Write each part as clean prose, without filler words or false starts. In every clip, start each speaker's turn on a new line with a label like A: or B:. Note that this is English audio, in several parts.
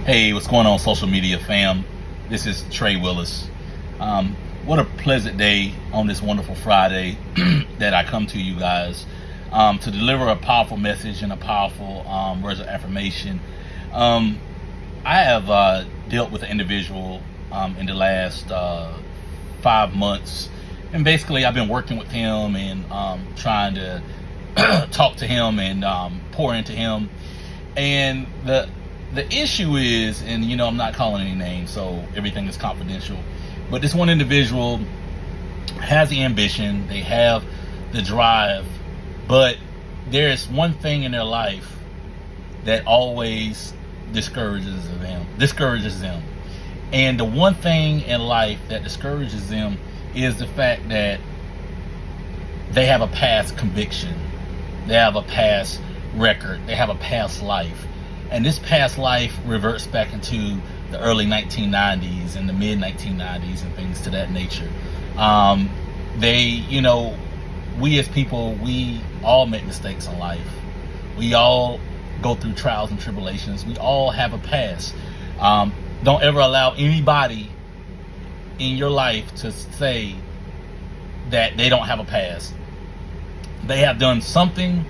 A: Hey, what's going on, social media fam? This is Trey Willis. What a pleasant day on this wonderful Friday that I come to you guys to deliver a powerful message and a powerful words of affirmation. I have dealt with an individual in the last 5 months, and basically I've been working with him and trying to talk to him and pour into him. And the issue is, and I'm not calling any names, so everything is confidential, but this one individual has the ambition, they have the drive, but there's one thing in their life that always discourages them. And the one thing in life that discourages them is the fact that they have a past conviction, they have a past record, they have a past life. And this past life reverts back into the early 1990s and the mid 1990s and things to that nature. We as people, we all make mistakes in life. We all go through trials and tribulations. We all have a past. Don't ever allow anybody in your life to say that they don't have a past. They have done something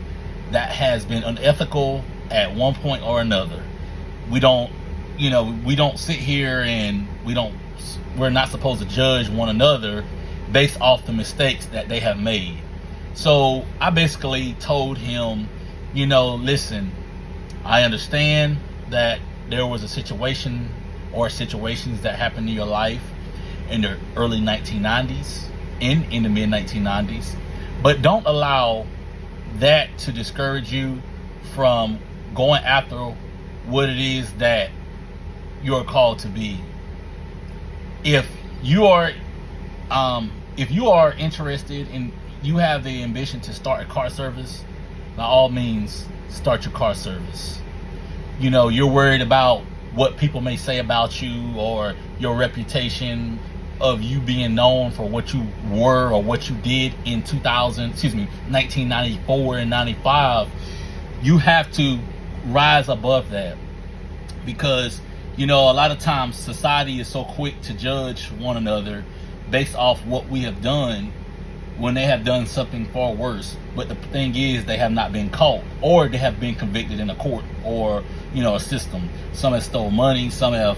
A: that has been unethical at one point or another. We don't sit here and we're not supposed to judge one another based off the mistakes that they have made. So I basically told him, listen, I understand that there was a situation or situations that happened in your life in the early 1990s, in the mid 1990s, but don't allow that to discourage you from going after what it is that you're called to be. If you are interested and you have the ambition to start a car service, by all means start your car service. You're worried about what people may say about you or your reputation of you being known for what you were or what you did in 1994 and 95. You have to rise above that, because a lot of times society is so quick to judge one another based off what we have done when they have done something far worse. But the thing is, they have not been caught, or they have been convicted in a court or a system. Some have stole money, some have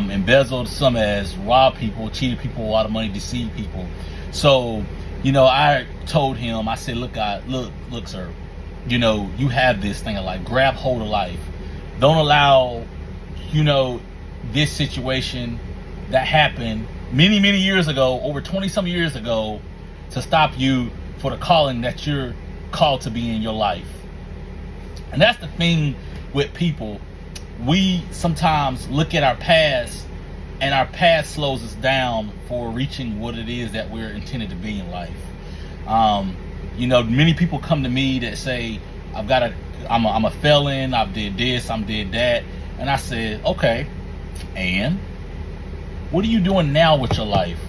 A: embezzled, some has robbed people, cheated people out of money, deceived people. So I told him, I said, look sir, you have this thing of life. Grab hold of life. Don't allow, this situation that happened many, many years ago, over 20 some years ago, to stop you for the calling that you're called to be in your life. And that's the thing with people. We sometimes look at our past, and our past slows us down for reaching what it is that we're intended to be in life. Many people come to me that say, I'm a felon, I did this, I did that. And I said, okay, and what are you doing now with your life?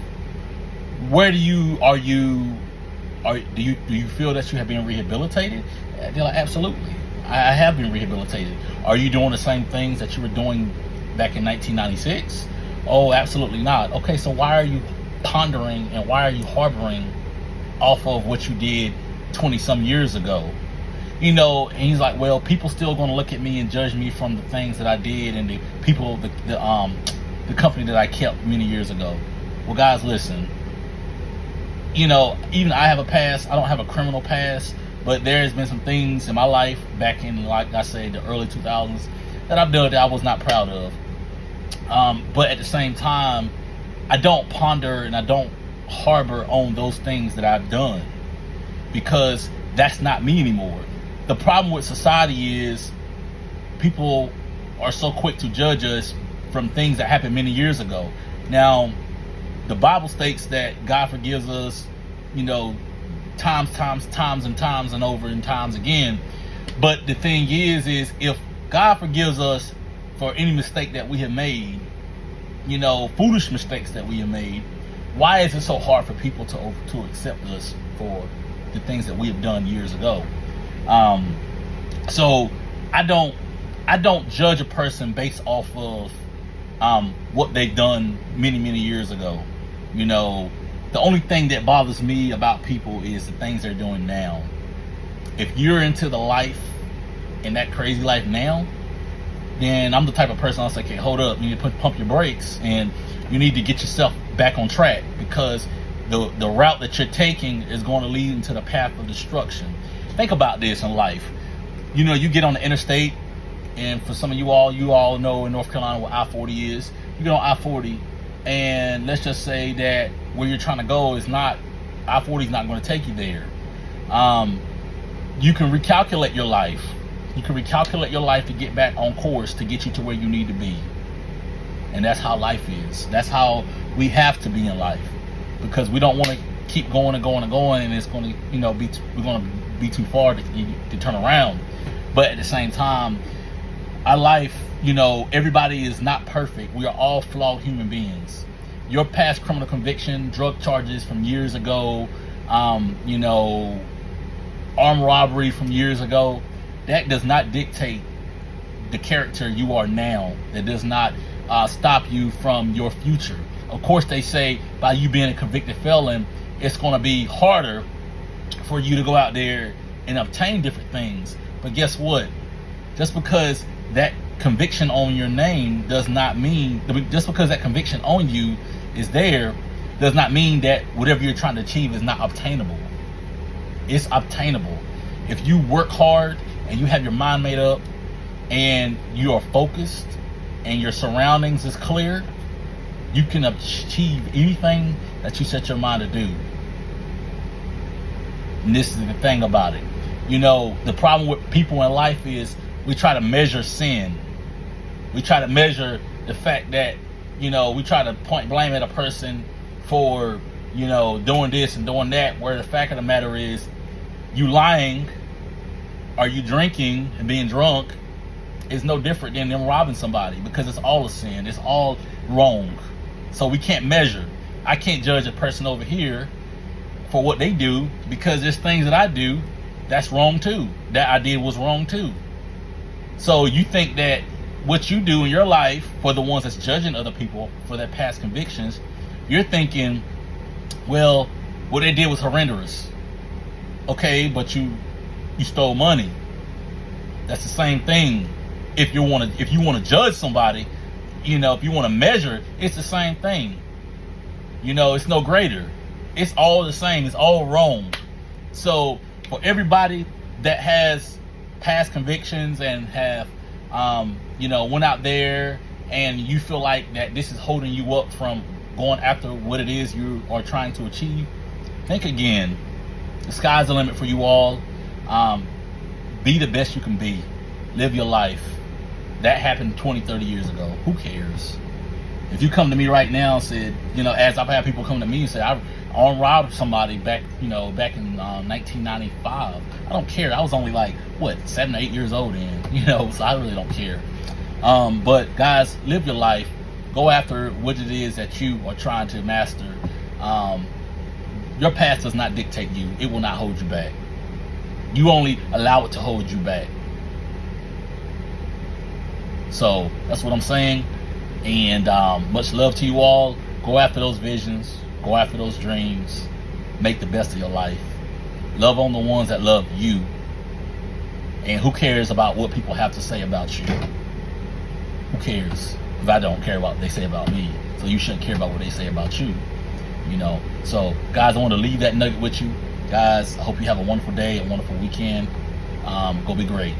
A: Do you feel that you have been rehabilitated? They're like, absolutely, I have been rehabilitated. Are you doing the same things that you were doing back in 1996? Oh, absolutely not. Okay, so why are you pondering and why are you harboring off of what you did 20 some years ago? And he's like, well, people still going to look at me and judge me from the things that I did and the company that I kept many years ago. Well, guys, listen, even I have a past. I don't have a criminal past, but there has been some things in my life back in, like I say, the early 2000s that I've done that I was not proud of. But at the same time, I don't ponder and I don't harbor on those things that I've done, because that's not me anymore. The problem with society is people are so quick to judge us from things that happened many years ago. Now, the Bible states that God forgives us, times and over and times again. But the thing is if God forgives us for any mistake that we have made, foolish mistakes that we have made, why is it so hard for people to accept us for the things that we have done years ago? So I don't I don't judge a person based off of what they've done many, many years ago. You know, the only thing that bothers me about people is the things they're doing now. If you're into the life and that crazy life now, then I'm the type of person I'll say, okay, hold up, you need to pump your brakes, and you need to get yourself back on track, because the route that you're taking is going to lead into the path of destruction. Think about this in life. You know, you get on the interstate, and for some of you all know in North Carolina what I-40 is. You get on I-40, and let's just say that where you're trying to go is not, I-40 is not going to take you there. You can recalculate your life. You can recalculate your life to get back on course to get you to where you need to be. And that's how life is. That's how we have to be in life, because we don't want to keep going and going and going, and it's going to, you know, we're going to be too far to turn around. But at the same time, our life, you know, everybody is not perfect. We are all flawed human beings. Your past criminal conviction, drug charges from years ago, you know, armed robbery from years ago, that does not dictate the character you are now. That does not stop you from your future. Of course, they say by you being a convicted felon, it's going to be harder for you to go out there and obtain different things. But guess what? Just because that conviction on your name does not mean, just because that conviction on you is there, does not mean that whatever you're trying to achieve is not obtainable. It's obtainable. If you work hard and you have your mind made up and you are focused and your surroundings is clear, you can achieve anything that you set your mind to do. And this is the thing about it. You know, the problem with people in life is we try to measure sin. We try to measure the fact that, you know, we try to point blame at a person for, you know, doing this and doing that, where the fact of the matter is, you lying or you drinking and being drunk is no different than them robbing somebody, because it's all a sin. It's all wrong. So we can't measure. I can't judge a person over here for what they do, because there's things that I do that's wrong too. That I did was wrong too. So you think that what you do in your life, for the ones that's judging other people for their past convictions, you're thinking, well, what they did was horrendous. Okay, but you stole money. That's the same thing. If you want to judge somebody, you know, if you want to measure, it's the same thing. You know, it's no greater. It's all the same. It's all wrong. So for everybody that has past convictions and have, you know, went out there and you feel like that this is holding you up from going after what it is you are trying to achieve, think again. The sky's the limit for you all. Be the best you can be. Live your life. That happened 20, 30 years ago. Who cares? If you come to me right now and said, you know, as I've had people come to me and say, I armed robbed somebody back in 1995. I don't care. I was only like, 7 or 8 years old then, you know, so I really don't care. But guys, live your life. Go after what it is that you are trying to master. Your past does not dictate you. It will not hold you back. You only allow it to hold you back. So that's what I'm saying. And much love to you all. Go after those visions. Go after those dreams. Make the best of your life. Love on the ones that love you. And who cares about what people have to say about you? Who cares? If I don't care about what they say about me, so you shouldn't care about what they say about you. You know. So guys, I want to leave that nugget with you. Guys, I hope you have a wonderful day, a wonderful weekend. Go be great.